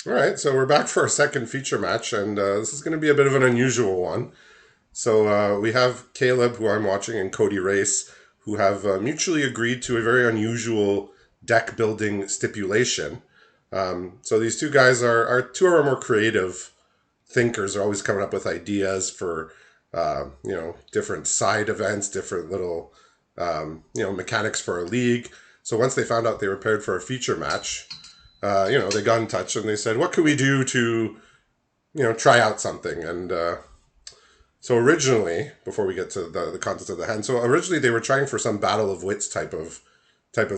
All right, so we're back for our second feature match, and this is going to be a bit of an unusual one. So we have Caleb, who I'm watching, and Cody-Rayce, who have mutually agreed to a very unusual deck building stipulation. So these two guys are two of our more creative thinkers. Are always coming up with ideas for different side events, different little mechanics for a league. So once they found out they were paired for a feature match, they got in touch and they said, "What can we do to try out something?" And so originally, before we get to the contents of the hand, so originally they were trying for some Battle of Wits type of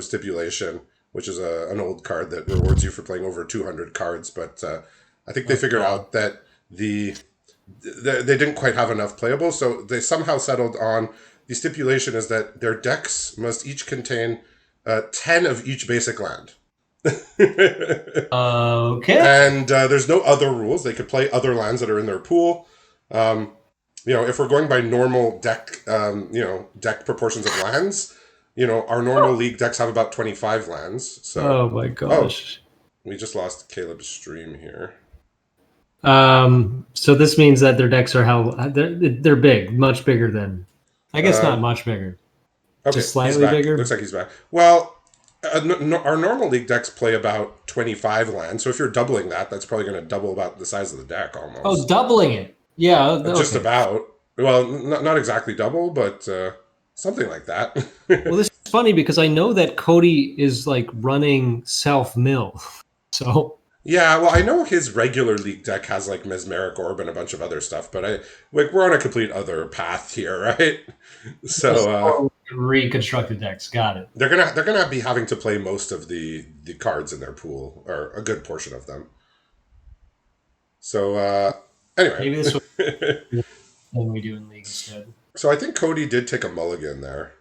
stipulation, which is an old card that rewards you for playing over 200 cards. But I think they figured out that they didn't quite have enough playable, so they somehow settled on the stipulation is that their decks must each contain 10 of each basic land. Okay. And there's no other rules. They could play other lands that are in their pool. If we're going by normal deck, deck proportions of lands, our normal league decks have about 25 lands. So, oh my gosh. We just lost Caleb's stream here. So this means that their decks are they're big, much bigger than. I guess not much bigger. Okay, just slightly bigger. Looks like he's back. Well, our normal league decks play about 25 lands. So if you're doubling that, that's probably going to double about the size of the deck almost. Oh, doubling it. Yeah, okay. Just about. Well, not exactly double, but something like that. Well, this is funny because I know that Cody is like running self-mill. So yeah, well, I know his regular league deck has like Mesmeric Orb and a bunch of other stuff, but we're on a complete other path here, right? So reconstructed decks, got it. They're gonna be having to play most of the cards in their pool, or a good portion of them. So anyway, maybe this will when we do in league instead. So I think Cody did take a mulligan there,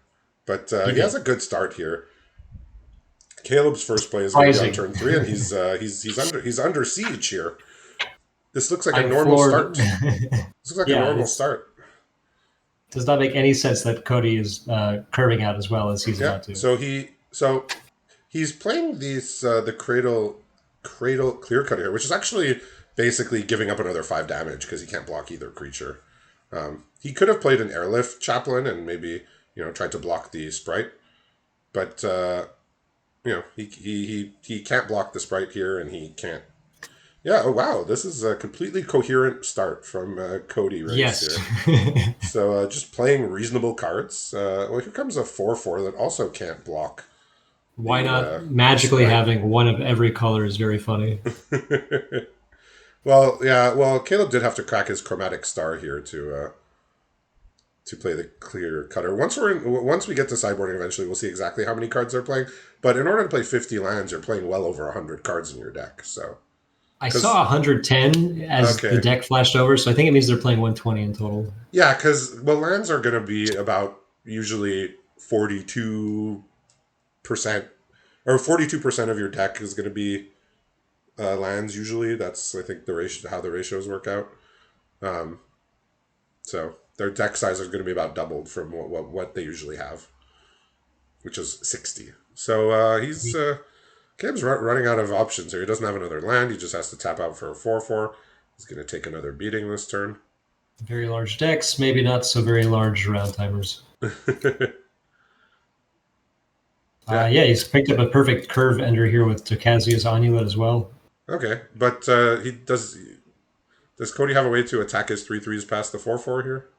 but he has a good start here. Caleb's first play is going to be on turn 3, and he's under siege here. This looks like a normal start. This looks like a normal start. Does not make any sense that Cody is curving out as well as he's about to. So he's playing these the cradle clear cut here, which is actually basically giving up another 5 damage because he can't block either creature. He could have played an airlift chaplain and maybe tried to block the sprite, but he can't block the sprite here, and he can't. Yeah. Oh wow, this is a completely coherent start from Cody-Rayce. Yes. Here. So just playing reasonable cards. Well, here comes a 4/4 that also can't block. Why not? Magically having one of every color is very funny. Well, yeah. Well, Caleb did have to crack his chromatic star here to play the clear cutter. Once we get to sideboarding, eventually we'll see exactly how many cards they're playing. But in order to play 50 lands, you're playing well over 100 cards in your deck. So I saw 110 as the deck flashed over, so I think it means they're playing 120 in total. Yeah, because lands are going to be about usually 42%, or 42% of your deck is going to be lands. Usually, that's I think the ratio, how the ratios work out. So their deck size is going to be about doubled from what they usually have, which is 60. So he's Caleb's running out of options here. He doesn't have another land. He just has to tap out for a 4/4. He's going to take another beating this turn. Very large decks, maybe not so very large round timers. He's picked up a perfect curve ender here with Tokazia's Amulet as well. Okay, but he does. Does Cody have a way to attack his 3/3s past the 4/4 here?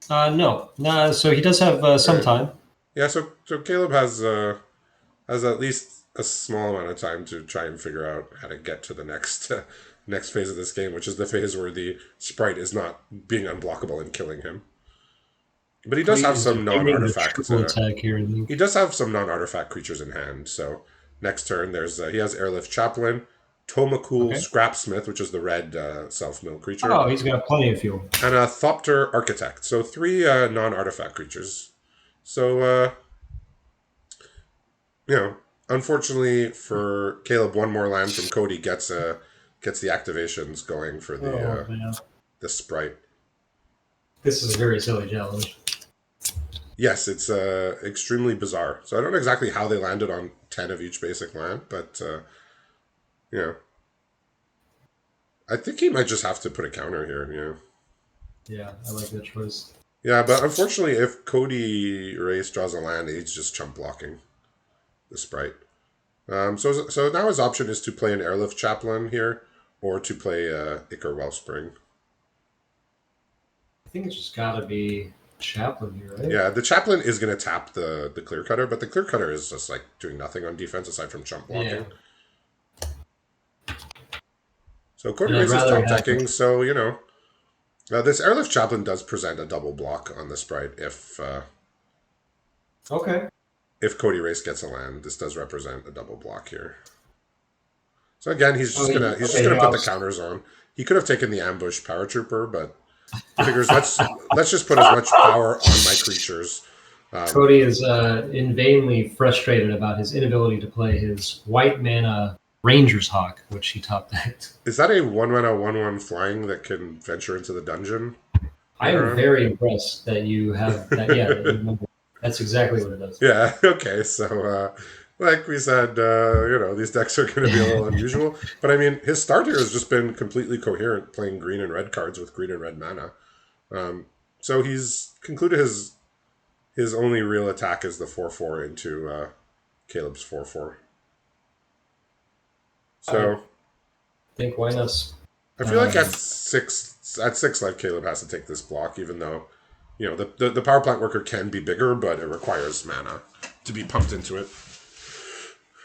No. So he does have some time. Yeah, so Caleb has at least a small amount of time to try and figure out how to get to the next phase of this game, which is the phase where the sprite is not being unblockable and killing him. But he does have some non-artifact. He does have some non-artifact creatures in hand. So next turn, he has Airlift Chaplain, Tomakul Scrapsmith, which is the red self-mill creature. Oh, he's got plenty of fuel. And a Thopter Architect. So 3 non-artifact creatures. So, unfortunately for Caleb, one more land from Cody gets the activations going for the sprite. This is a very silly challenge. Yes, it's extremely bizarre. So I don't know exactly how they landed on 10 of each basic land, but I think he might just have to put a counter here. Yeah, I like that choice. Yeah, but unfortunately, if Cody-Rayce draws a land, he's just chump blocking the Sprite. So now his option is to play an Airlift Chaplain here, or to play Ichor Wellspring. I think it's just got to be Chaplain here, right? Yeah, the Chaplain is going to tap the Clear Cutter, but the Clear Cutter is just like doing nothing on defense aside from chump Yeah, blocking. So and I'd Cody-Rayce is rather top have. decking, so this Airlift Chaplain does present a double block on the Sprite Okay. if Cody-Rayce gets a land. This does represent a double block here. So again, Oh, he's just okay. gonna Here, put the counters on. He could have taken the ambush paratrooper, but he figures let's just put as much power on my creatures. Cody is inanely frustrated about his inability to play his white mana Ranger's Hawk, which he top decked. Is that a 1/1 1/1 flying that can venture into the dungeon? I am very impressed that you have that. Yeah, that you remember. That's exactly what it does. Yeah. Okay. So, like we said, these decks are going to be a little unusual. But I mean, his start here has just been completely coherent, playing green and red cards with green and red mana. So he's concluded his only real attack is the 4/4 into Caleb's 4/4. I So think why not? I feel like at six life, Caleb has to take this block, even though the power plant worker can be bigger, but it requires mana to be pumped into it.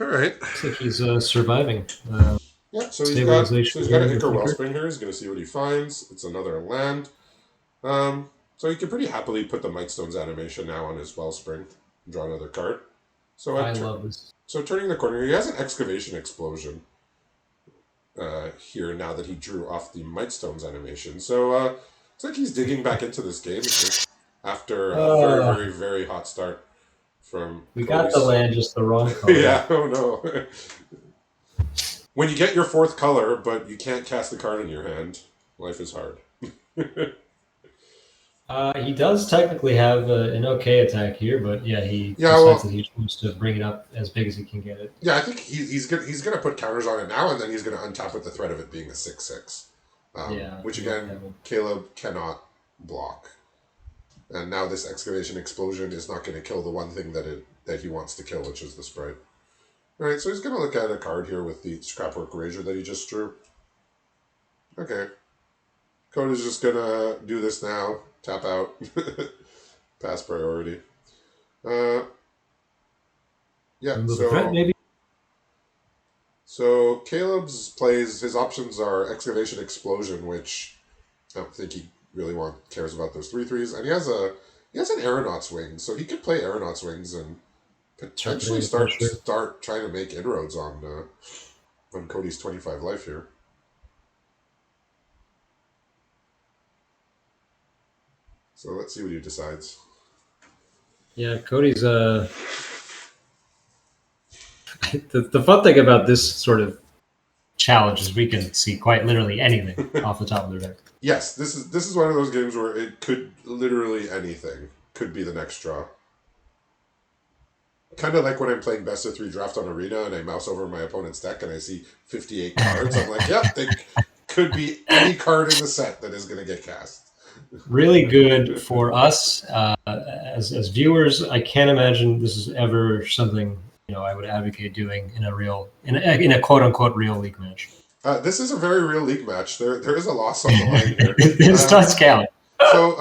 All right. Looks like he's surviving. Yeah. Stabilization He's got here an in the Ichor flicker. Wellspring here. He's going to see what he finds. It's another land. So he can pretty happily put the Mightstones animation now on his Wellspring and draw another card. I love this. So turning the corner, he has an Excavation Explosion here now that he drew off the Mightstones animation. So it's like he's digging back into this game after a very, very, very hot start from We got Cody's. the land just the wrong color. Yeah, oh no. When you get your fourth color, but you can't cast the card in your hand, life is hard. He does technically have an okay attack here, but yeah, he Yeah, decides well, that he wants to bring it up as big as he can get it. yeah, I think he's gonna put counters on it now, and then he's gonna untap with the threat of it being a 6/6, Yeah. which again Caleb cannot block. And now this Excavation Explosion is not going to kill the one thing that he wants to kill, which is the Sprite. All right, so he's going to look at a card here with the Scrapwork Razor that he just drew. Okay, Cody's just gonna do this now. Tap out, pass priority. Yeah, Remove the threat, maybe. so Caleb's plays, his options are Excavation Explosion, which I don't think he really cares about those 3/3s, and he has an Aeronaut's Wings, so he could play Aeronaut's Wings and potentially start trying to make inroads on Cody's 25 life here. So let's see what he decides. Yeah, Cody's the fun thing about this sort of challenge is we can see quite literally anything off the top of their deck. Yes, this is one of those games where it could literally anything could be the next draw. Kind of like when I'm playing best of 3 draft on Arena and I mouse over my opponent's deck and I see 58 cards. I'm like, yep, they could be any card in the set that is going to get cast. Really good for us as viewers. I can't imagine this is ever something I would advocate doing in a quote unquote real league match. This is a very real league match. There is a loss on the line here. It does count. So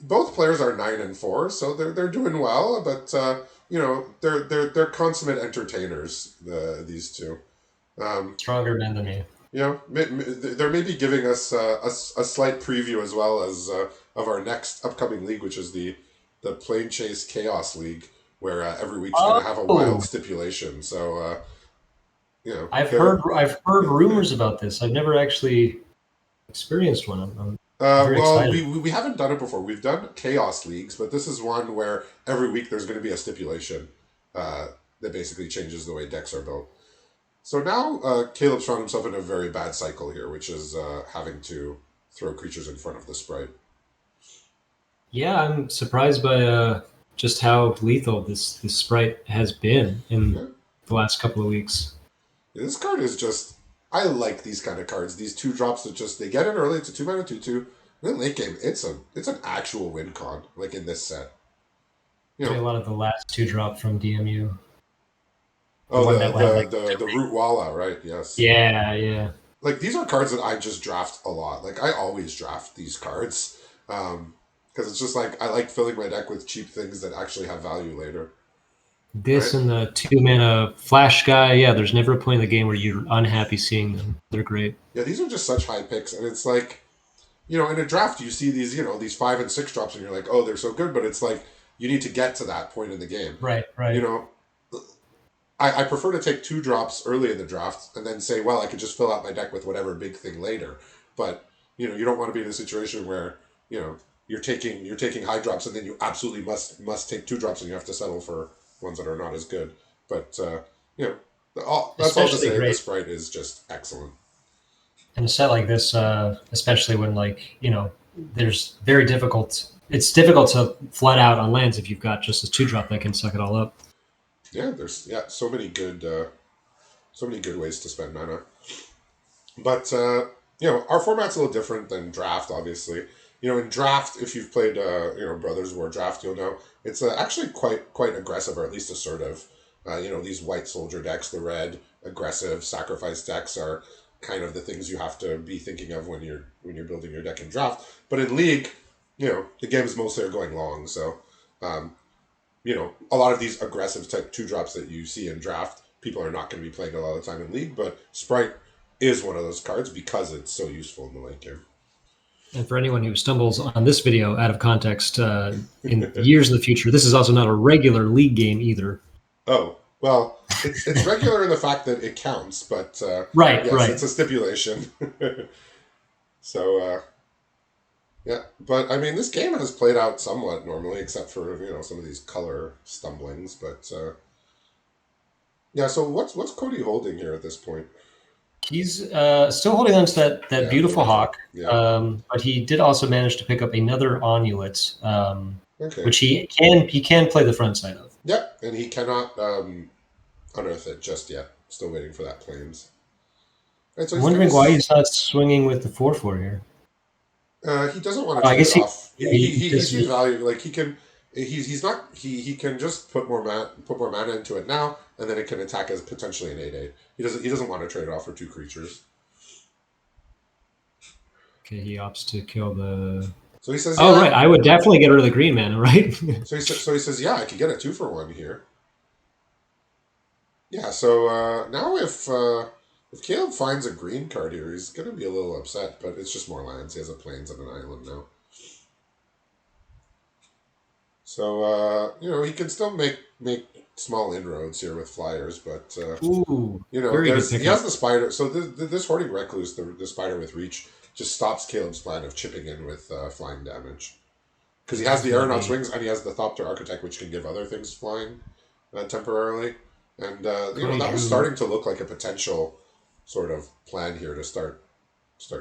both players are 9-4, so they're doing well, but they're consummate entertainers. These two, stronger men than me. They're maybe giving us a slight preview as well as of our next upcoming league, which is the Plane Chase Chaos League, where every week's going to have a wild stipulation. So I've heard rumors about this. I've never actually experienced one. I'm very excited. We haven't done it before. We've done Chaos Leagues, but this is one where every week there's going to be a stipulation that basically changes the way decks are built. So now Caleb's found himself in a very bad cycle here, which is having to throw creatures in front of the Sprite. Yeah, I'm surprised by just how lethal this Sprite has been in the last couple of weeks. Yeah, this card is just I like these kind of cards. These 2 drops that just they get in early. It's a 2-mana 2/2. Then late game, it's an actual win con like in this set. You Actually, know, a lot of the last 2 drop from DMU, the oh one that had like the root walla, right? Yes. yeah, yeah. Like these are cards that I just draft a lot. Like I always draft these cards because it's just like I like filling my deck with cheap things that actually have value later, This right? and the 2 mana flash guy. Yeah, there's never a point in the game where you're unhappy seeing them. They're great. Yeah, these are just such high picks, and it's like in a draft you see these these 5 and 6 drops, and you're like, oh, they're so good, but it's like you need to get to that point in the game. Right, You right. know, I prefer to take 2 drops early in the draft and then say, well, I could just fill out my deck with whatever big thing later. But you don't want to be in a situation where you're taking high drops and then you absolutely must take 2 drops and you have to settle for ones that are not as good. But that's all to Especially say. The great sprite is just excellent. in a set like this, especially when there's very difficult. It's difficult to flat out on lands if you've got just a 2 drop that can suck it all up. Yeah, there's so many good ways to spend mana. But our format's a little different than draft. Obviously, in draft, if you've played Brothers War draft, you'll know it's actually quite aggressive, or at least assertive. These white soldier decks, the red aggressive sacrifice decks are kind of the things you have to be thinking of when you're building your deck in draft. But in league, the games mostly are going long, so um, a lot of these aggressive type 2 drops that you see in draft, people are not going to be playing a lot of the time in league, but Sprite is one of those cards because it's so Right. useful in the late game. And for anyone who stumbles on this video out of context, in years in the future, this is also not a regular league game either. Oh, well, it's regular in the fact that it counts, but Right, yes, it's right. a stipulation. So, yeah, but I mean, this game has played out somewhat normally, except for some of these color stumblings. But yeah, so what's Cody holding here at this point? He's still holding on to that Yeah, the beautiful Rudra. hawk, Yeah. but he did also manage to pick up another onulet, Okay. which he can play the front side of. Yep, and he cannot unearth it just yet. Still waiting for that planes. Right, so I'm he's gonna. wondering why he's not swinging with the 4/4 here. He doesn't want to I trade guess he off. yeah, He sees value. Like he can. He's not. He can just put more mana into it now, and then it can attack as potentially an 8/8. He doesn't want to trade it off for 2 creatures. okay, he opts to kill the. So he says, Oh yeah. right, I would definitely get rid of the green mana, right? So he says, yeah, I could get a 2-for-1 here. Yeah. So now if Caleb finds a green card here, he's gonna be a little upset. But it's just more lands. He has a plains and an island now. So he can still make small inroads here with flyers, but Ooh, very good he has pickup. the spider. So this hoarding recluse, the spider with reach, just stops Caleb's plan of chipping in with flying damage because he This has is the going to aeronaut's be wings and he has the Thopter architect, which can give other things flying temporarily. And Cody that was drew. starting to look like a potential sort of plan here to start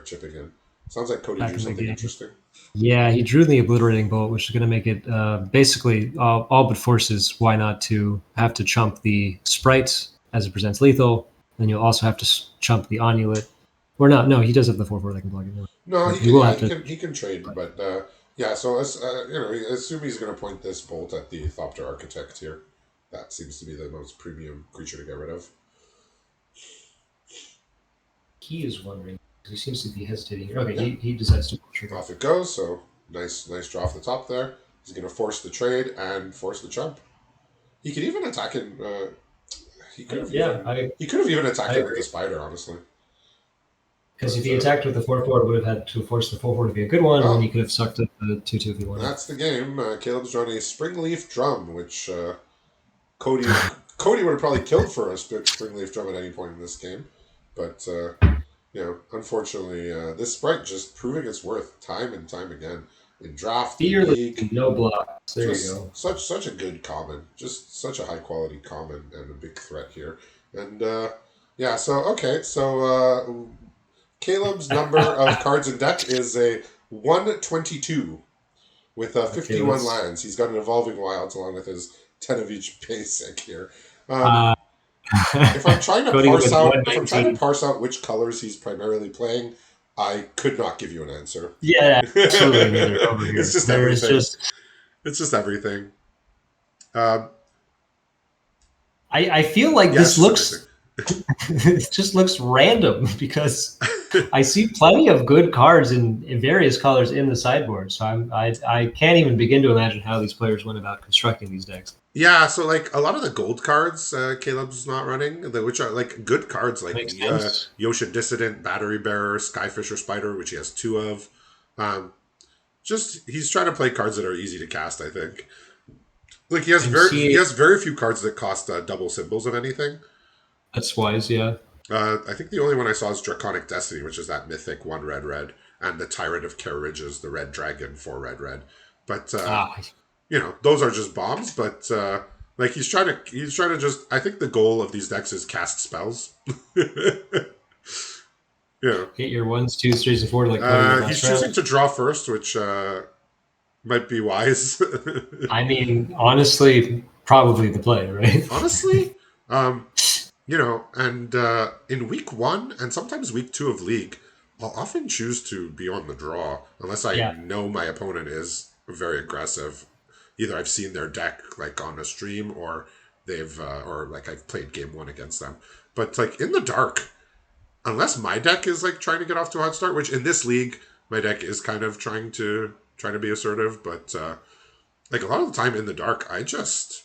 chipping in. Sounds like Cody Back drew in the something game. interesting. Yeah, he drew the obliterating bolt, which is going to make it basically all but forces why not to have to chump the sprites as it presents lethal. Then you'll also have to chump the onulet. Or no, he does have the 4/4 that can block it. No. No, But he he can. will Yeah, have he to. can. He can trade, but yeah. So as assume he's going to point this bolt at the Thopter Architect here. That seems to be the most premium creature to get rid of. He is wondering. He seems to be hesitating here. Okay, Yeah, he decides to pull trigger. off it goes. So nice draw off the top there. He's going to force the trade and force the jump. He could even attack it. He could have Yeah, even I attacked it with the agree. spider, honestly. Because if But he attacked with the 4/4, it would have had to force the 4/4 to be a good one, and then he well, could have sucked up the 2/2 if he wanted. that's the game. Caleb's drawn a Springleaf Drum, which Cody Cody would have probably killed for a Springleaf Drum at any point in this game, but unfortunately, this sprite just proving its worth time and time again in draft, in Fearless, league. no blocks. There you Just go. such a good common, just such a high quality common and a big threat here. And yeah, so okay, so Caleb's number of cards in deck is a 122 with Okay, 51 let's. lands. He's got an Evolving Wilds along with his 10 of each basic here. Uh, Um, if I'm trying to Cody parse with out if I'm trying to 119. parse out which colors he's primarily playing, I could not give you an answer. Yeah, absolutely neither over It's here. just There is everything. just It's just everything. Um, I feel like yeah, it's this just everything. looks it just looks random because I see plenty of good cards in various colors in the sideboard. So I can't even begin to imagine how these players went about constructing these decks. Yeah, so like a lot of the gold cards, Caleb's not running, which are like good cards, like Makes sense. Yosha Dissident, Battery Bearer, Skyfisher Spider, which he has two of. Um, just he's trying to play cards that are easy to cast. I think. Like I'm he seeing has very few cards that cost double symbols of anything. that's wise, yeah. I think the only one I saw is Draconic Destiny, which is that mythic one red red, and the Tyrant of Care Ridges, the red dragon for red red. But Ah, those are just bombs. But like he's trying to just. I think the goal of these decks is cast spells. Yeah. hit your ones, twos, threes, and fours like Cody did He's last choosing round. to draw first, which might be wise. I mean, honestly, probably the play, right? Honestly, and in week one and sometimes week two of league, I'll often choose to be on the draw unless I Yeah. know my opponent is very aggressive. Either I've seen their deck like on a stream, or or like I've played game one against them. But like in the dark, unless my deck is like trying to get off to a hot start, which in this league my deck is kind of trying to be assertive, but like a lot of the time in the dark, I just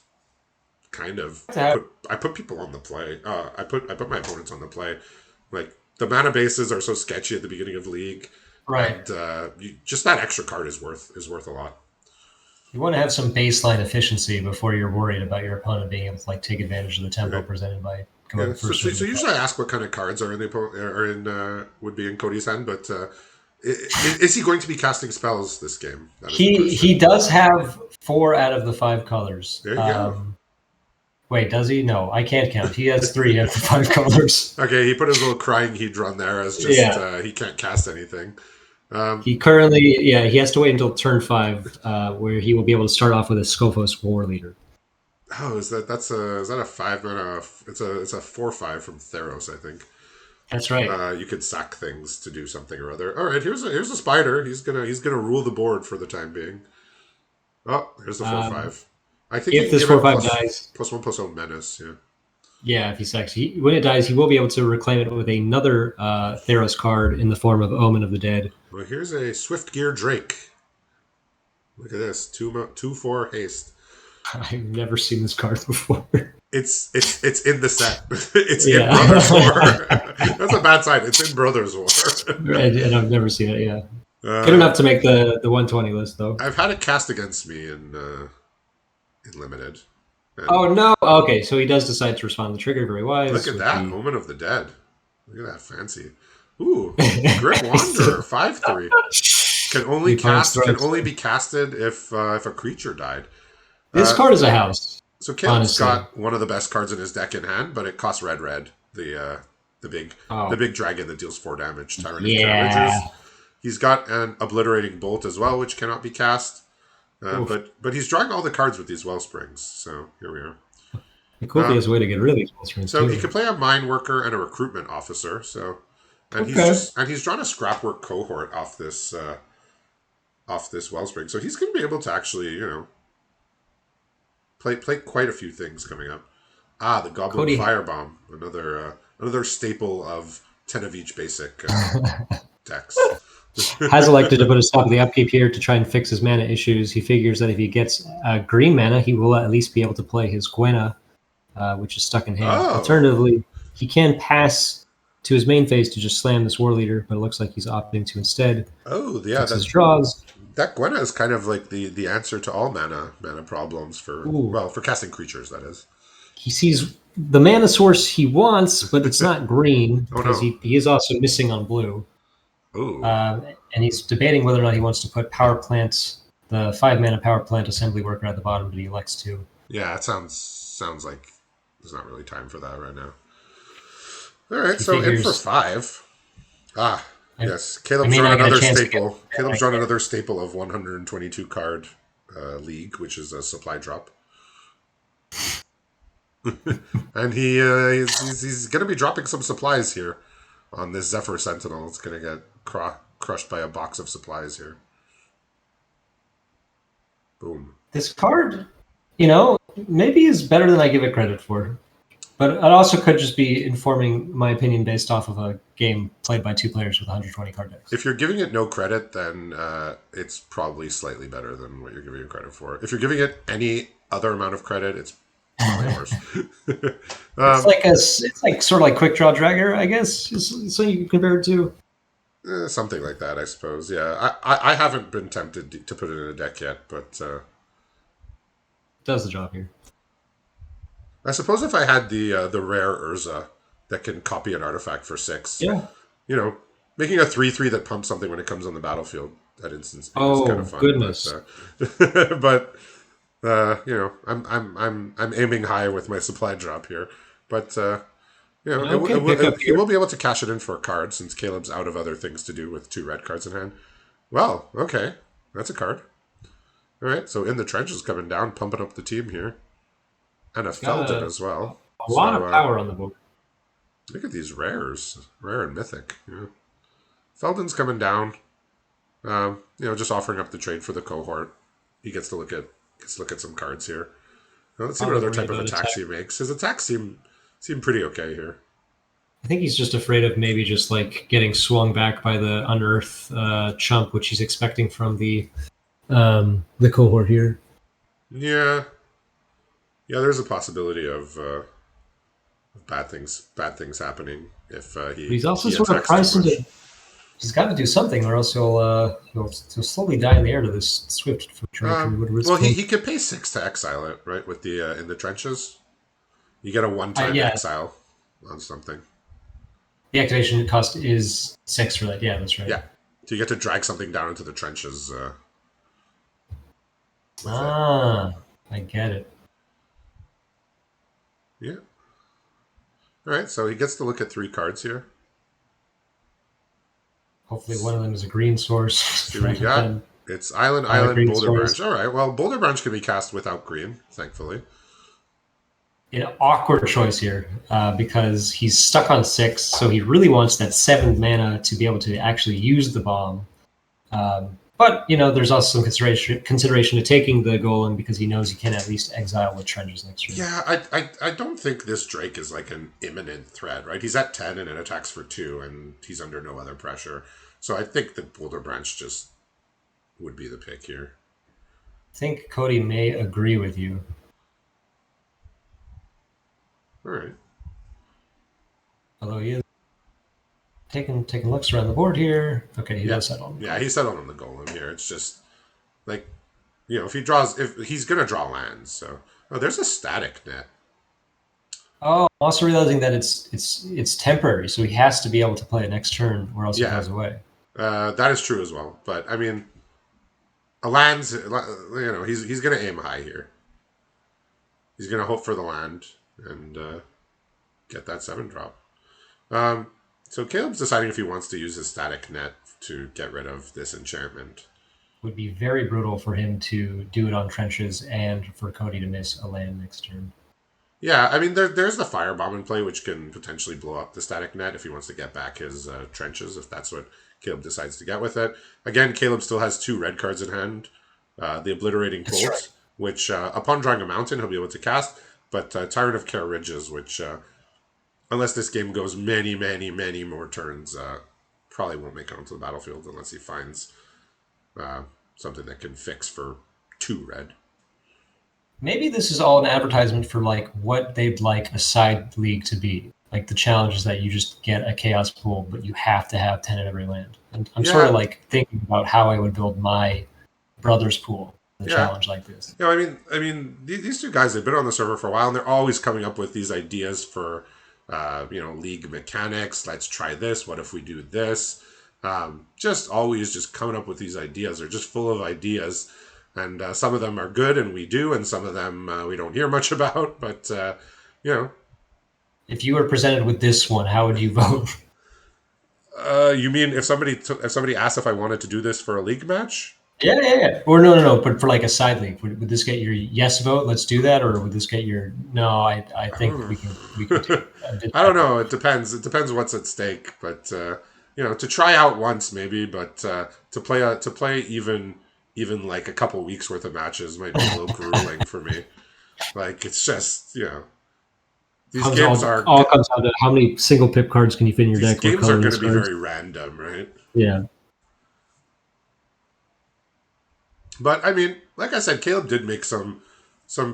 kind of I put people on the play. I put my opponents on the play. Like the mana bases are so sketchy at the beginning of league, Right. and just that extra card is worth a lot. You want to have some baseline efficiency before you're worried about your opponent being able to like take advantage of the tempo Okay. presented by Yeah. going So, first. so, so usually I ask what kind of cards are in would be in Cody's hand, but is he going to be casting spells this game? That is the He question. he does have 4 out of the 5 colors. There you go. Wait, does he? No, I can't count. He has 3 out of the 5 colors. Okay, he put his little crying hedron there as just Yeah. he can't cast anything. He currently, yeah, he has to wait until turn 5, where he will be able to start off with a Scophos War Leader. Oh, is that a 5 mana? It's a 4/5 from Theros, I think. That's right. You could sack things to do something or other. All right, here's a spider. He's gonna rule the board for the time being. Oh, here's the 4/5. I think you If can this give him 4/5 dies, +1/+0 menace. Yeah. yeah, if he sacks, when it dies, he will be able to reclaim it with another Theros card in the form of Omen of the Dead. Well, here's a Swift Gear Drake. Look at this 2/4 haste. I've never seen this card before. It's in the set. It's in Yeah. Brothers War. That's a bad sign. It's in Brothers War. And I've never seen it. Yeah, good enough to make the 120 list though. I've had it cast against me in limited. And Oh no! Okay, so he does decide to respond to the trigger. Very wise. look at with that, the- Omen of the Dead. Look at that fancy. Ooh, Grim Wanderer 5/3 can only be casted if a creature died. This card is a house. So Caleb's honestly. got one of the best cards in his deck in hand, but it costs red. The big dragon that deals 4 damage. Tyrant of Carriages. He's got an Obliterating Bolt as well, which cannot be cast. But he's drawing all the cards with these Wellsprings. So here we are. The coolest way to get rid of these monsters. So he can play a Mine Worker and a Recruitment Officer. So he's drawn a Scrapwork Cohort off this Wellspring. So he's going to be able to actually play quite a few things coming up. The Goblin Firebomb, another staple of 10 of each basic decks. Has elected to put a stop to the upkeep here to try and fix his mana issues. He figures that if he gets green mana, he will at least be able to play his Gwenna, which is stuck in hand. Alternatively, he can pass to his main phase to just slam this War Leader, but it looks like he's opting to instead fix his draws. That Gwenna is kind of like the answer to all mana problems for casting creatures, that is. He sees the mana source he wants, but it's not green because he is also missing on blue. And he's debating whether or not he wants to put Power Plant, the 5 mana Power Plant Assembly Worker at the bottom, but he elects to. Yeah, it sounds like there's not really time for that right now. All right, so in for 5. Yes, Caleb's drawn another staple. Caleb's drawn another staple of 122 card league, which is a supply drop. And he's going to be dropping some supplies here on this Zephyr Sentinel. It's going to get crushed by a box of supplies here. Boom. This card, maybe is better than I give it credit for. But it also could just be informing my opinion based off of a game played by two players with 120 card decks. If you're giving it no credit, then it's probably slightly better than what you're giving it credit for. If you're giving it any other amount of credit, it's probably worse. It's like sort of like Quick Draw Dragger, I guess. So you can compare it to something like that, I suppose. Yeah, I haven't been tempted to put it in a deck yet, but does the job here. I suppose if I had the rare Urza that can copy an artifact for 6, yeah, making a 3/3 that pumps something when it comes on the battlefield at instant speed is kind of fun. Goodness! But I'm aiming high with my supply drop here, but he will be able to cash it in for a card since Caleb's out of other things to do with 2 red cards in hand. Well, okay, that's a card. All right, so In the Trenches coming down, pumping up the team here. And a Feldon as well. A lot of power on the board. Look at these rares. Rare and mythic. Yeah. Feldon's coming down. Just offering up the trade for the cohort. He gets to look at some cards here. Now, let's see what other type of attacks he makes. His attacks seem pretty okay here. I think he's just afraid of maybe just like getting swung back by the Unearth chump, which he's expecting from the cohort here. Yeah. Yeah, there's a possibility of bad things happening if he. But he's also sort of priced into. He's got to do something, or else he'll slowly die in the air to this Swift. Well, he could pay 6 to exile it, right? With the In the Trenches, you get a one-time exile on something. The activation cost is 6 for that. Yeah, that's right. Yeah, so you get to drag something down into the trenches. I get it. Yeah. All right, so he gets to look at 3 cards here. Hopefully one of them is a green source. See what you got? It's Island, Boulder Branch. All right, well, Boulder Branch can be cast without green, thankfully. An awkward choice here because he's stuck on 6, so he really wants that 7 mana to be able to actually use the bomb. But, there's also some consideration to taking the golem because he knows he can at least exile with Trenches next turn. Yeah, I don't think this Drake is like an imminent threat, right? He's at 10 and it attacks for 2, and he's under no other pressure. So I think that Boulder Branch just would be the pick here. I think Cody may agree with you. All right. Although he is taking looks around the board here. Okay, he does settle. Yeah, he settled on the golem here. It's just like, if he's gonna draw lands. So there's a static net. Oh, I'm also realizing that it's temporary, so he has to be able to play it next turn, or else he goes away. That is true as well. But I mean, a land's he's gonna aim high here. He's gonna hope for the land and get that 7 drop. So Caleb's deciding if he wants to use his static net to get rid of this enchantment. It would be very brutal for him to do it on Trenches and for Cody to miss a land next turn. Yeah, I mean, there's the Firebomb in play, which can potentially blow up the static net if he wants to get back his Trenches, if that's what Caleb decides to get with it. Again, Caleb still has 2 red cards in hand. The Obliterating Bolt, which upon drawing a mountain, he'll be able to cast, but Tyrant of Care Ridges, which... unless this game goes many, many, many more turns, probably won't make it onto the battlefield unless he finds something that can fix for 2 red. Maybe this is all an advertisement for like what they'd like a side league to be. Like the challenge is that you just get a chaos pool, but you have to have 10 in every land. And I'm sort of like thinking about how I would build my brother's pool. Challenge like this. Yeah, I mean, these 2 guys, they've been on the server for a while, and they're always coming up with these ideas for league mechanics. Let's try this. What if we do this? Just always just coming up with these ideas. They're just full of ideas, and some of them are good, and we do, and some of them we don't hear much about. But if you were presented with this one, how would you vote? You mean if somebody asked if I wanted to do this for a league match? Yeah. Or no. But for like a side league, would this get your yes vote? Let's do that, or would this get your no? I I think don't we can do this I don't type of know. It depends. It depends what's at stake. But to try out once maybe, but to play even like a couple weeks worth of matches might be a little grueling for me. Like it's just these comes games are all comes down to how many single pip cards can you fit in your these deck? What games are going to colorless be cards? very random, right? Yeah, But I mean, like I said, Caleb did make some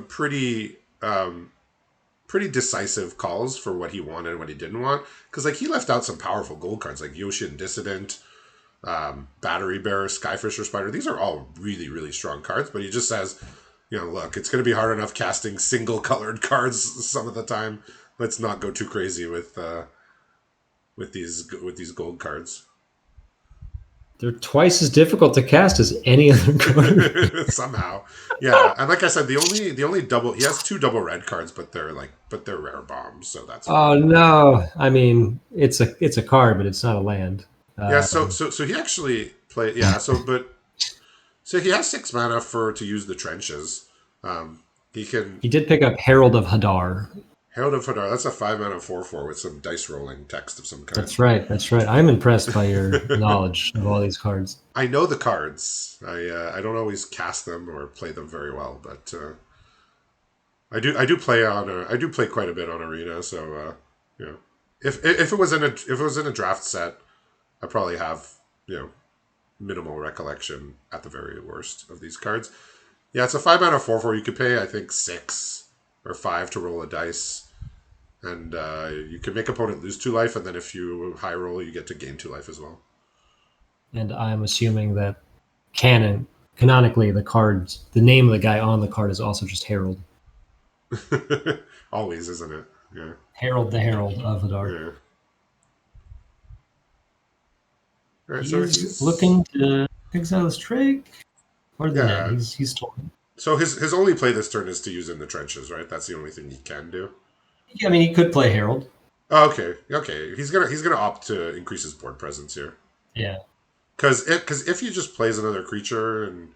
pretty decisive calls for what he wanted and what he didn't want. Because like he left out some powerful gold cards like Yoshi and Dissident, Battery Bearer, Skyfisher Spider. These are all really, really strong cards, but he just says, look, it's going to be hard enough casting single colored cards some of the time. Let's not go too crazy with these gold cards. they're twice as difficult to cast as any other card. Somehow, yeah. And like I said, the only double he has two double red cards, but they're rare bombs, so that's Oh fine. no! I mean, it's a card, but it's not a land. Yeah. So Um, so so he actually played. Yeah. So he has 6 mana to use the trenches. He can he did pick up Herald of Hadar. Herald of Hadar. That's a 5 mana 4/4 with some dice rolling text of some kind. That's right. That's right. I'm impressed by your knowledge of all these cards. I know the cards. I don't always cast them or play them very well, but I do play quite a bit on Arena. So you know, if it was in a draft set, I probably have minimal recollection at the very worst of these cards. Yeah, it's a 5 mana 4/4. You could pay I think 6 or 5 to roll a dice, and you can make opponent lose 2 life, and then if you high roll, you get to gain 2 life as well. And I'm assuming that canonically, the name of the guy on the card is also just Herald. Always, isn't it? Yeah. Herald the Herald of Hadar. Yeah. All right. So He's looking to exile his Drake or the net. yeah. He's torn. So his only play this turn is to use in the trenches, right? That's the only thing he can do. Yeah, I mean, he could play Herald. Oh, okay. He's gonna opt to increase his board presence here. Yeah. Because if he just plays another creature and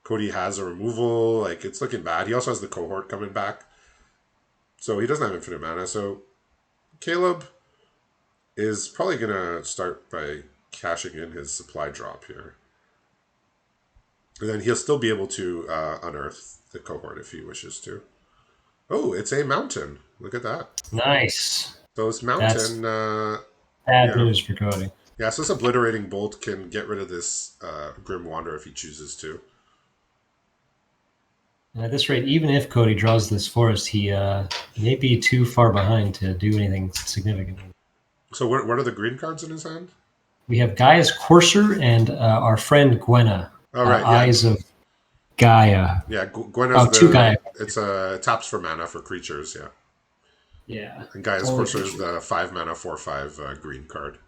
Cody has a removal, like it's looking bad. He also has the cohort coming back, so he doesn't have infinite mana. So Caleb is probably gonna start by cashing in his supply drop here, and then he'll still be able to unearth the cohort if he wishes to. Oh, it's a mountain. Look at that. Nice. So this That's mountain, bad news for Cody. yeah. So this obliterating bolt can get rid of this Grim Wander if he chooses to. And at this rate, even if Cody draws this forest, he may be too far behind to do anything significant. So what are the green cards in his hand? We have Gaia's Courser and our friend Gwenna. Oh right, yeah. Eyes of Gaia. Yeah, Gwenna's two Gaia. It's taps for mana for creatures, yeah. Yeah. And Gaia's Courser is the 5 mana 4/5 green card.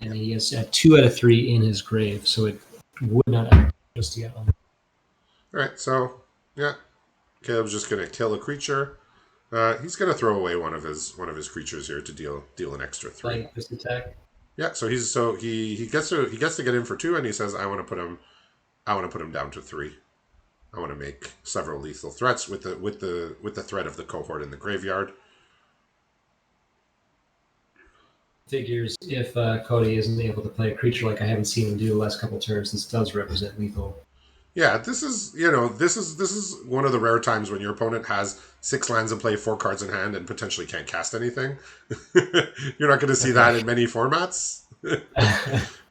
And he has 2 out of 3 in his grave, so it would not act just yet. Alright, so yeah. Caleb's just gonna kill a creature. He's gonna throw away one of his creatures here to deal an extra 3. Like this attack. Yeah, so he gets to get in for 2, and he says I want to put him down to 3. I want to make several lethal threats with the threat of the cohort in the graveyard. Figures if Cody isn't able to play a creature like I haven't seen him do the last couple turns, this does represent lethal. Yeah, this is one of the rare times when your opponent has 6 lands in play, 4 cards in hand, and potentially can't cast anything. You're not going to see that in many formats,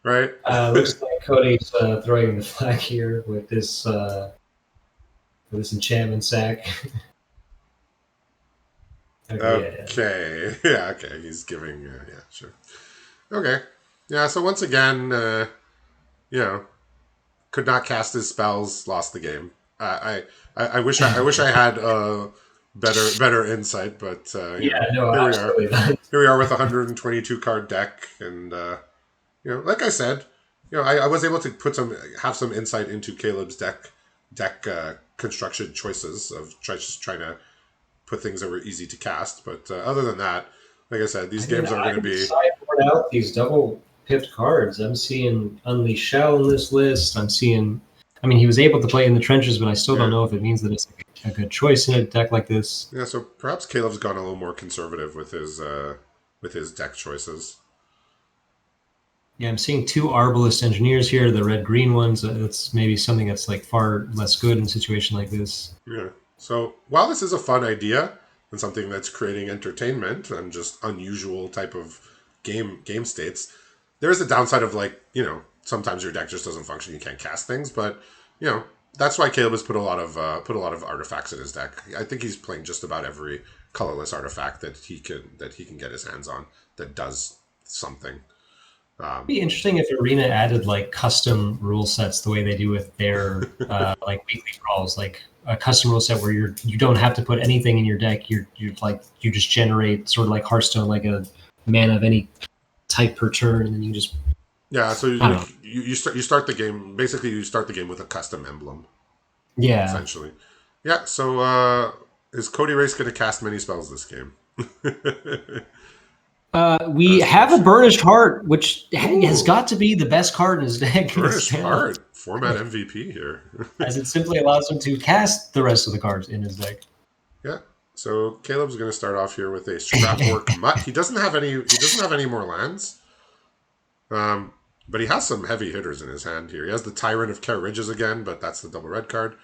right? Looks like Cody's throwing the flag here with this enchantment sack. Okay. Yeah. Okay. He's giving. Yeah. Sure. Okay. Yeah. So once again, could not cast his spells, lost the game. I wish I had better insight, but here we are. Here we are with a 122 card deck, and like I said, I was able to have some insight into Caleb's deck construction choices of just trying to put things that were easy to cast. But other than that, like I said, these games are going to be sideboard out these double pipped cards. I'm seeing Unleash Shell in this list. I'm seeing. I mean, he was able to play in the trenches, but I still don't know if it means that it's a good choice in a deck like this. Yeah, so perhaps Caleb's gone a little more conservative with his deck choices. Yeah, I'm seeing 2 Arbalest Engineers here, the red-green ones. That's maybe something that's like far less good in a situation like this. Yeah. So while this is a fun idea and something that's creating entertainment and just unusual type of game states, there is a downside of sometimes your deck just doesn't function. You can't cast things, but that's why Caleb has put a lot of artifacts in his deck. I think he's playing just about every colorless artifact that he can get his hands on that does something. It'd be interesting if Arena added like custom rule sets the way they do with their like weekly brawls, like a custom rule set where you don't have to put anything in your deck. You just generate sort of like Hearthstone, like a mana of any type per turn, and then you just So you start the game. Basically, you start the game with a custom emblem. Yeah. Essentially. Yeah. So is Cody-Rayce going to cast many spells this game? We have a Burnished Heart, which has got to be the best card in his deck. Burnished Heart, format MVP here. As it simply allows him to cast the rest of the cards in his deck. Yeah. So Caleb's going to start off here with a Scrapwork Mutt. He doesn't have any more lands. But he has some heavy hitters in his hand here. He has the Tyrant of Care Ridges again, but that's the double red card.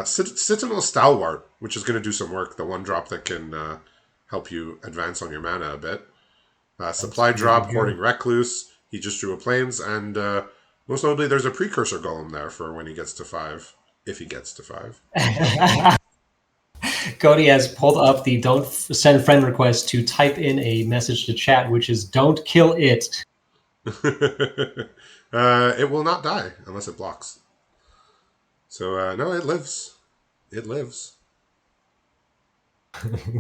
Citadel Stalwart, which is going to do some work. The 1-drop that can help you advance on your mana a bit. Supply drop, Hoarding Recluse. He just drew a Plains, and most notably, there's a Precursor Golem there for when he gets to 5, if he gets to 5. Cody has pulled up the don't send friend request to type in a message to chat, which is don't kill it. It will not die unless it blocks. So, no, it lives. It lives.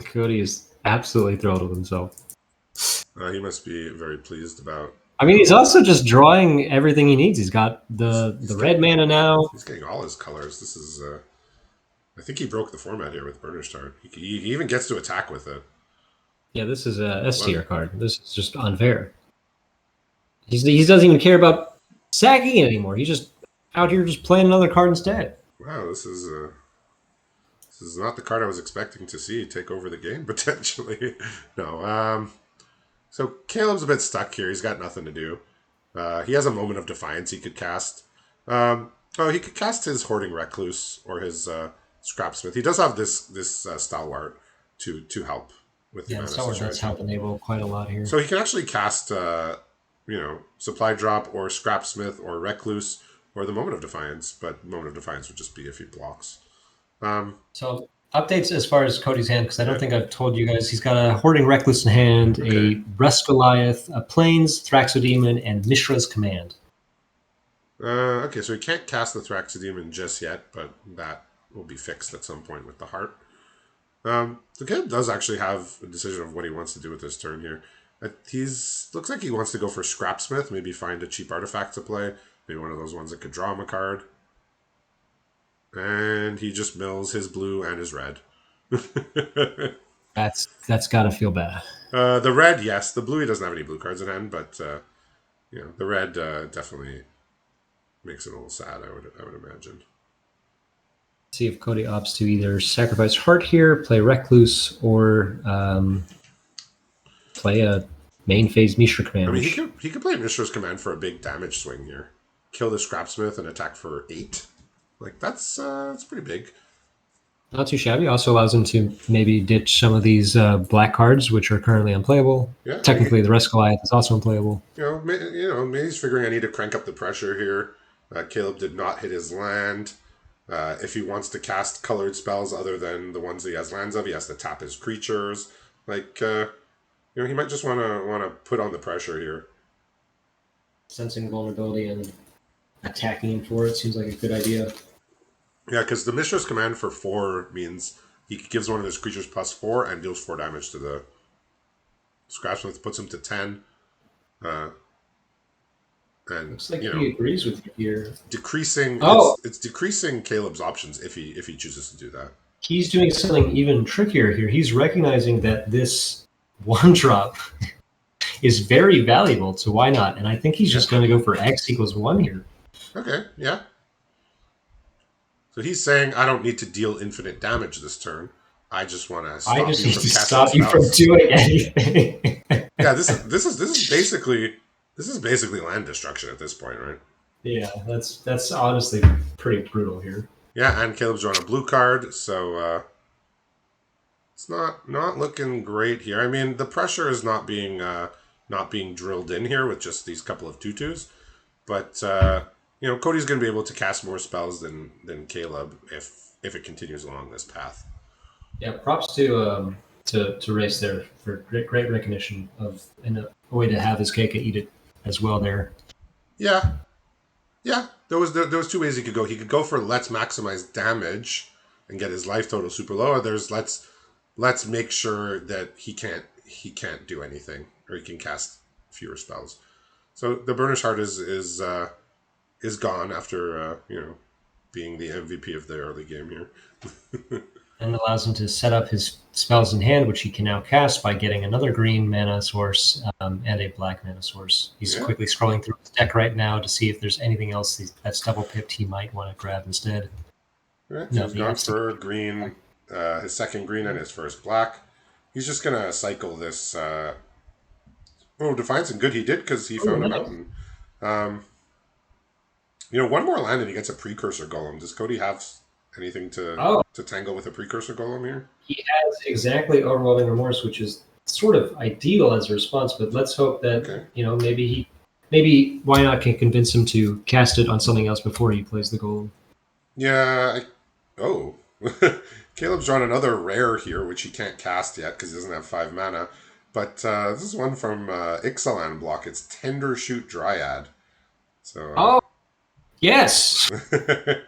Cody is absolutely thrilled with himself. He must be very pleased about. I mean, he's also just drawing everything he needs. He's got the red mana now. He's getting all his colors. This is. I think he broke the format here with Burnished Heart. He even gets to attack with it. Yeah, this is a S tier card. This is just unfair. He doesn't even care about sacking it anymore. He's just out here just playing another card instead. Wow, this is not the card I was expecting to see take over the game, potentially. No. So Caleb's a bit stuck here. He's got nothing to do. He has a Moment of Defiance he could cast. He could cast his Hoarding Recluse or his Scrapsmith. He does have this Stalwart to help with the mana Stalwart does help enable quite a lot here. So he can actually cast Supply Drop or Scrapsmith or Recluse or the Moment of Defiance, but Moment of Defiance would just be if he blocks. So updates as far as Cody's hand, because I don't think I've told you guys. He's got a Hoarding Recluse in hand, a Rust Goliath, a Plains, Thraxodemon, and Mishra's Command. Okay, so he can't cast the Thraxodemon just yet, but that will be fixed at some point with the heart. So Caleb does actually have a decision of what he wants to do with this turn here. Looks like he wants to go for Scrapsmith, maybe find a cheap artifact to play, maybe one of those ones that could draw him a card. And he just mills his blue and his red. That's got to feel bad. The red, yes. The blue, he doesn't have any blue cards in hand, but the red definitely makes it a little sad. I would imagine. See if Cody opts to either sacrifice Heart here, play Recluse, or play a main phase Mishra Command. I mean, he could play Mishra's Command for a big damage swing here. Kill the Scrapsmith and attack for 8. Like that's pretty big. Not too shabby. Also allows him to maybe ditch some of these black cards, which are currently unplayable. Yeah, technically, the Rust Goliath is also unplayable. Maybe he's figuring I need to crank up the pressure here. Caleb did not hit his land. If he wants to cast colored spells other than the ones that he has lands of, he has to tap his creatures. Like he might just want to put on the pressure here. Sensing vulnerability and attacking him for it seems like a good idea. Yeah, because the Mishra's Command for 4 means he gives one of his creatures +4 and deals 4 damage to the Scrapsmith, puts him to 10. And looks like he agrees with you here. Decreasing it's decreasing Caleb's options if he chooses to do that. He's doing something even trickier here. He's recognizing that this 1-drop is very valuable to why not, and I think he's Yeah. just going to go for X equals 1 here. Okay. Yeah. So he's saying, I don't need to deal infinite damage this turn. I just want to I stop just you need from to casting stop you from spells. doing anything. Yeah, this is basically land destruction at this point, right? Yeah, that's honestly pretty brutal here. Yeah, and Caleb's drawn a blue card, so it's not looking great here. I mean, the pressure is not being drilled in here with just these couple of tutus, but Cody's going to be able to cast more spells than Caleb if it continues along this path. Yeah, props to Race there for great recognition of and a way to have his cake and eat it as well there. Yeah, yeah. There was two ways he could go. He could go for let's maximize damage and get his life total super low, or there's let's make sure that he can't do anything or he can cast fewer spells. So the Burnish Heart is gone after being the MVP of the early game here. And allows him to set up his spells in hand, which he can now cast by getting another green mana source and a black mana source. He's Yeah. quickly scrolling through his deck right now to see if there's anything else that's double pipped he might want to grab instead. Right, so No, he's the gone instant. for green, his second green and his first black. He's just gonna cycle this. Defiance, and good he did because he Oh, found a nice. mountain. Um, one more land and he gets a precursor golem. Does Cody have anything to Oh, tangle with a precursor golem here? he has exactly overwhelming remorse, which is sort of ideal as a response. But let's hope that Okay. maybe why not can convince him to cast it on something else before he plays the golem. Yeah. Oh. Caleb's drawn another rare here, which he can't cast yet because he doesn't have 5 mana. But this is one from Ixalan block. It's Tender Shoot Dryad. So Oh, yes, yeah,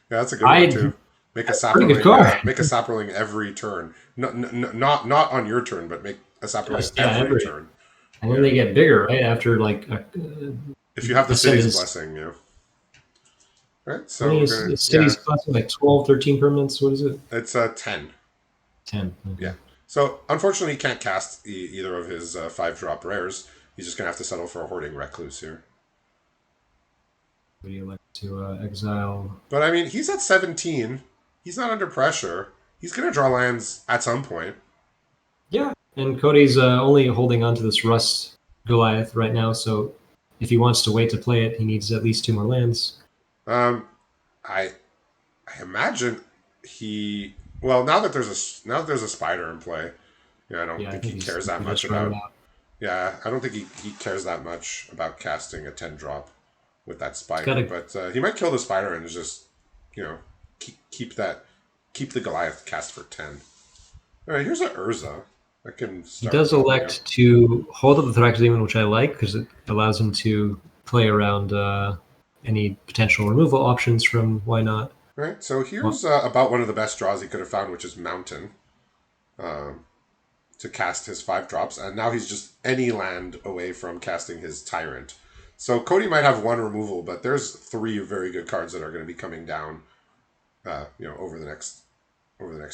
that's a good one I too. Make a pretty good sapperling. card. Make a sapperling every turn. Not on your turn, but make a sapperling Yes, yeah, every every. turn. And then Yeah. they get bigger, right? After like If you have the city's Ascendance. blessing, Right. How So many we're gonna cities classing? Like 12, 13 permanents? What is it? It's 10. 10. Yeah. Okay. So unfortunately, he can't cast either of his 5-drop rares. He's just gonna have to settle for a hoarding recluse here. Would you like to exile? But I mean, he's at 17. He's not under pressure. He's gonna draw lands at some point. Yeah. And Cody's only holding on to this Rust Goliath right now, so if he wants to wait to play it, he needs at least 2 more lands. Um, I I imagine he. Well, now that there's a spider in play, I don't Yeah, I think think he he's cares that gonna much just run it about. out. Yeah, I don't think he cares that much about casting a 10-drop with that spider. Gotta But he might kill the spider and just, keep the Goliath cast for 10. All right, here's a Urza. I can He start does popping up. elect to hold up the Thorax Demon, which I like because it allows him to play around any potential removal options from why not. All right, so Well, here's about one of the best draws he could have found, which is Mountain, um, to cast his 5 drops, and now he's just any land away from casting his Tyrant. So Cody might have one removal, but there's 3 very good cards that are going to be coming down, over the next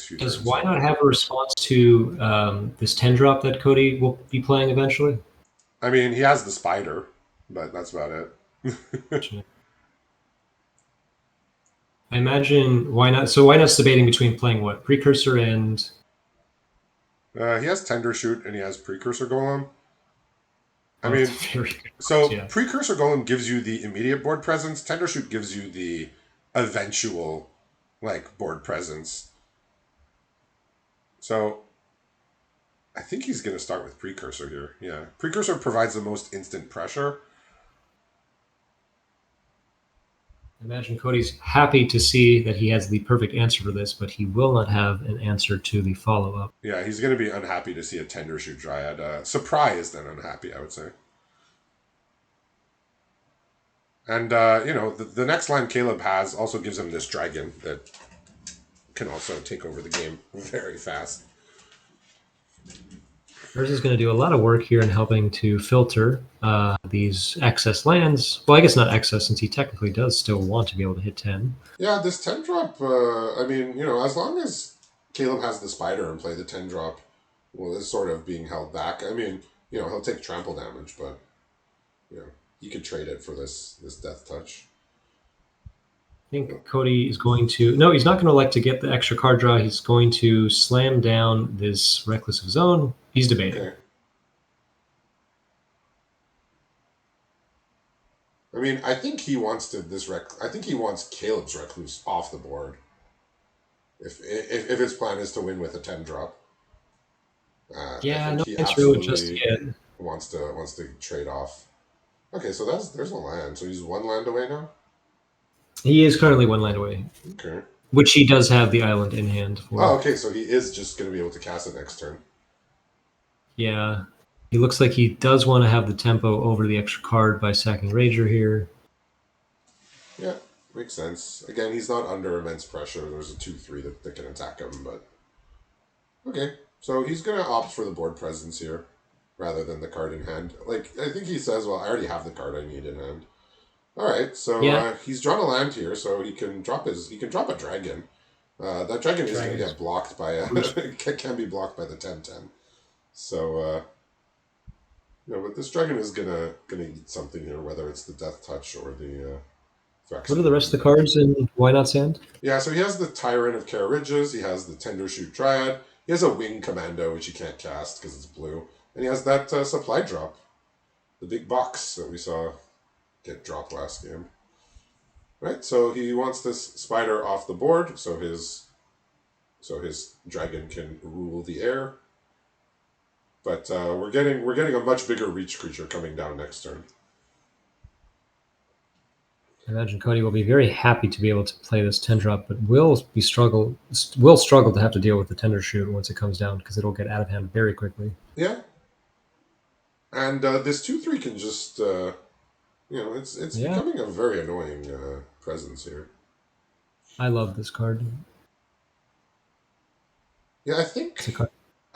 few does turns. why not have a response to this 10 drop that Cody will be playing eventually? I mean, he has the spider, but that's about it. I imagine why not. So why not's debating between playing what precursor and He has Tender Shoot and he has Precursor Golem. I oh, that's mean, very good. so Yeah, Precursor Golem gives you the immediate board presence. Tender Shoot gives you the eventual, board presence. So I think he's going to start with Precursor here. Yeah, Precursor provides the most instant pressure. I imagine Cody's happy to see that he has the perfect answer for this, but he will not have an answer to the follow up. Yeah, he's going to be unhappy to see a Tender Shoot Dryad. Surprised and unhappy, I would say. And, the next line Caleb has also gives him this dragon that can also take over the game very fast. Urza is going to do a lot of work here in helping to filter these excess lands. Well, I guess not excess, since he technically does still want to be able to hit 10. Yeah, this 10-drop, I mean, as long as Caleb has the spider and play the 10-drop, well, is sort of being held back. I mean, he'll take trample damage, but you could trade it for this death touch. I think Cody is going to. No, he's not going to elect to get the extra card draw. He's going to slam down this Reckless of his own. He's debating. Okay. I mean, I think he wants I think he wants Caleb's Recluse off the board. If his plan is to win with a 10 drop, I Yeah, think no he thanks really just absolutely yet. wants to trade off. Okay, so there's a land. So he's one land away now. He is currently one land away, Okay. which he does have the island in hand for. Oh, okay. So he is just going to be able to cast it next turn. Yeah, he looks like he does want to have the tempo over the extra card by sacking Rager here. Yeah, makes sense. Again, he's not under immense pressure. There's a 2/3 that can attack him, but okay. So he's going to opt for the board presence here rather than the card in hand. Like, I think he says, well, I already have the card I need in hand. All right, so Yeah. he's drawn a land here, so he can drop a dragon. That dragon is going to get blocked by can be blocked by the 10/10. So but this dragon is gonna eat something here, whether it's the death touch or the What are the rest of the cards in Why Not Sand? Yeah, so he has the Tyrant of Kara Ridges, he has the Tender Shoot Dryad, he has a Wing Commando, which he can't cast because it's blue, and he has that supply drop, the big box that we saw get dropped last game. Right, so he wants this spider off the board, so his dragon can rule the air. But we're getting a much bigger reach creature coming down next turn. I imagine Cody will be very happy to be able to play this 10-drop, but will struggle to have to deal with the Tender Shoot once it comes down because it'll get out of hand very quickly. Yeah, and this 2/3 can just it's becoming a very annoying presence here. I love this card. Yeah, I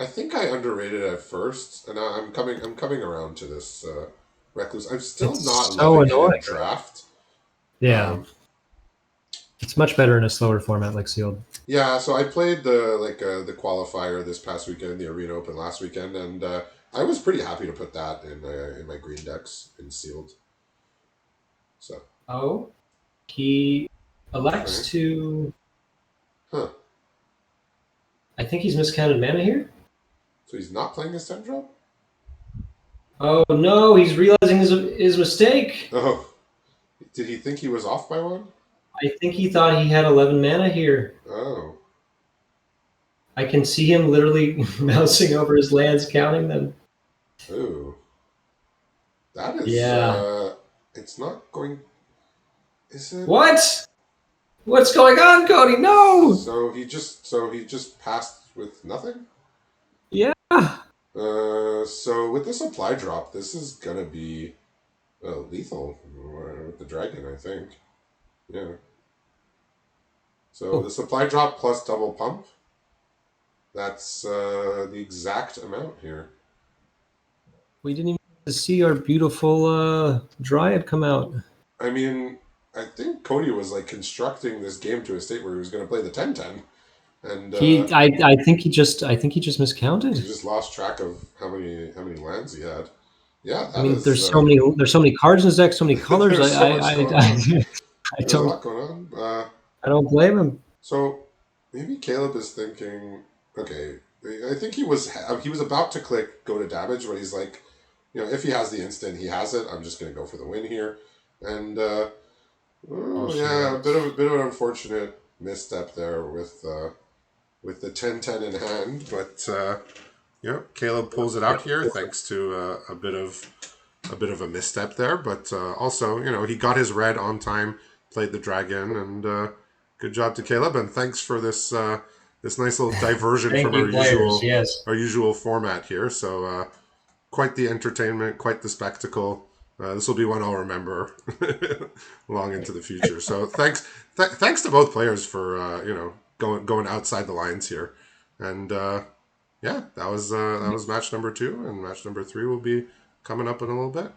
think I underrated it at first, and I'm coming around to this Recluse. I'm still not so loving annoying. it in draft. Yeah. It's much better in a slower format like Sealed. Yeah, so I played the qualifier this past weekend, the Arena Open last weekend, and I was pretty happy to put that in my green decks in Sealed. So he elects to. Huh. I think he's miscounted mana here. So he's not playing his 10-drop? Oh no, he's realizing his mistake. Oh. Did he think he was off by one? I think he thought he had 11 mana here. Oh. I can see him literally mousing over his lands, counting them. Ooh. That is... Yeah. It's not going... Is it... What? What's going on, Cody? No! So he just passed with nothing? Yeah. So with the supply drop, this is gonna be lethal with the dragon, I think. Yeah. So the supply drop plus double pump. That's the exact amount here. We didn't even see our beautiful Dryad come out. I mean, I think Cody was constructing this game to a state where he was going to play the 10/10, and I think he just miscounted. He just lost track of how many lands he had. Yeah, I mean, there's so many cards in his deck, so many colors. I There's a lot going on. I don't blame him. So maybe Caleb is thinking, okay, I think he was about to click go to damage, but he's like, if he has the instant, he has it. I'm just going to go for the win here, and a bit of an unfortunate misstep there with the 10/10 in hand, but Caleb pulls it out here thanks to a bit of a misstep there, but also he got his red on time, played the dragon, and good job to Caleb, and thanks for this nice little diversion from our usual format here. So quite the entertainment, quite the spectacle. This will be one I'll remember long into the future. So thanks to both players for going outside the lines here, and that was match number 2, and match number 3 will be coming up in a little bit.